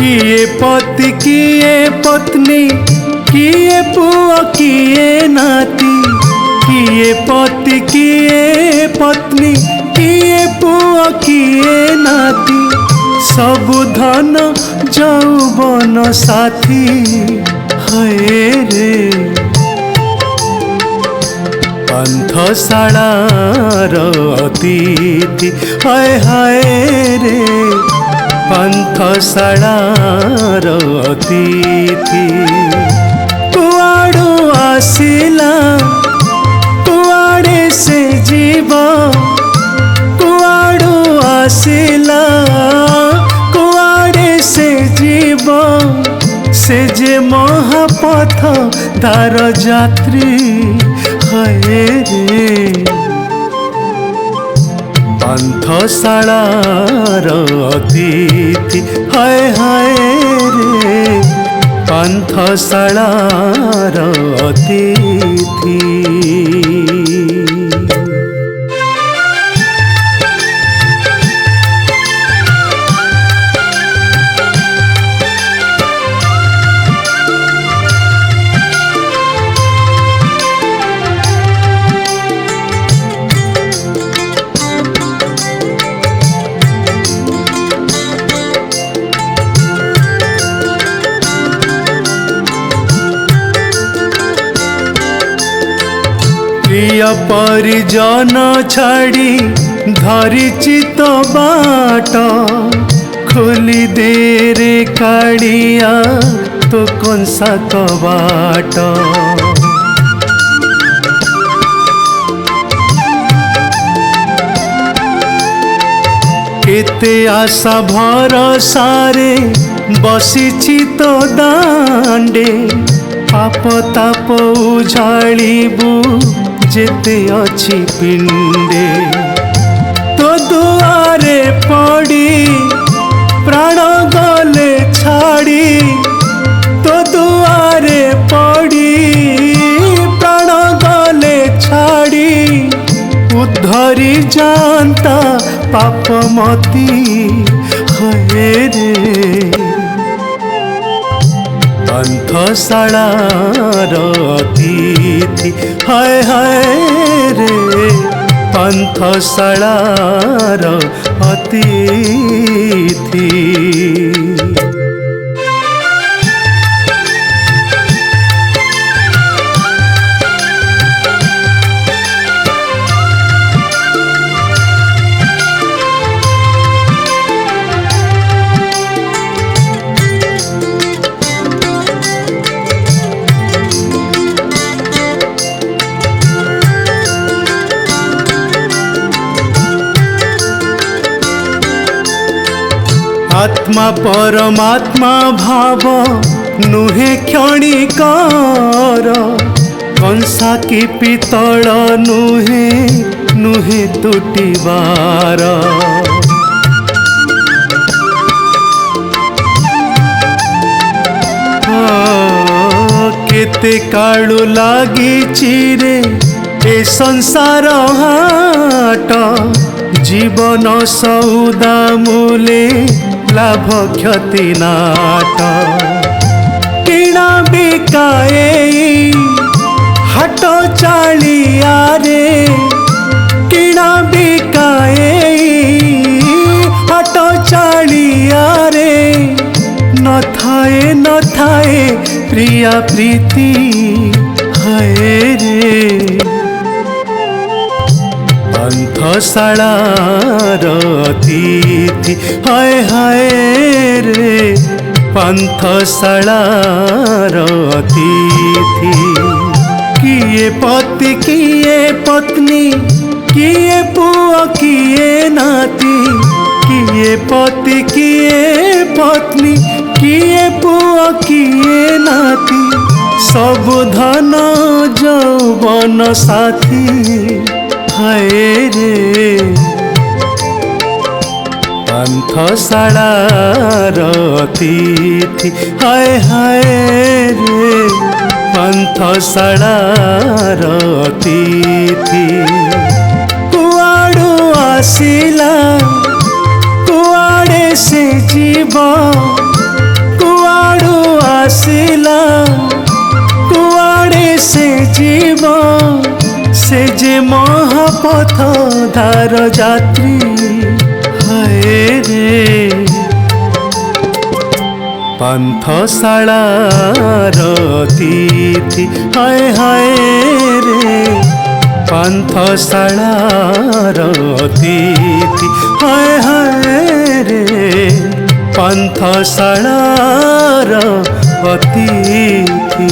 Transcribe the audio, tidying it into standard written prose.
किए पति किए पत्नी किए पुआ किए नाती, किए पति किए पत्नी किए पुआ किए नाती, सब धन जौवन साथी हए रे। पंथशालार अतिथि हाय हाय रे, पंथशालार अतिथि कुआड़ू आसिला कुआड़े से जीव, कुआड़ू आसिला कुआड़े से जीव, से जे महापथ दार यात्री हए रे। पंथशालार अतिथि हाय हाय रे, पंथशालार अतिथि। प्रिय परिजन छाड़ी धरिची तो बाट, खोली दे रे काड़िया तो कंसा कबाट। केते आशा भरसारे बसिछि तो दांडे, पाप ताप उझाड़बू जेते अछि पिंडे। तो दुआरे पड़ी प्राण गले छाड़ी, तो दुआरे पड़ी प्राण गले छाड़ी, उद्धरी जानता पापमती हए रे। पंथशालार अतिथि हाय हाय रे, पंथशालार अतिथि। आत्मा परमात्मा भाव नुहे क्षणिकर, कंसा की पितल नुहे नुहे तुटिबार। केते काळू लागिछि रे ए संसार हाट, जीवन सौदा मूले लाभ क्षति नाट। किणा बिकाए हाट चालिया रे, किणा बिकाए हाट चालिया रे, न थाए न थाए प्रिया प्रीति हए रे। पंथशालार अतिथि हाय हाय रे, पंथशालार अतिथि। किए पति किए पत्नी किए पुआ किए नाती, किए पति किए पत्नी किए पुआ किए नाती, सब धन जौवन साथी हए रे। पंथशालार अतिथि हाय हाय रे, पंथशालार अतिथि। कुआड़ू आसिला कुआड़े से जीव, आसिला कुआड़े से जीव से जे महापथ धार यात्री हाय रे पान्थशालार तिथि हाय हाय रे पान्थशालार तिथि हाय हाय रे पान्थशालार अतिथि।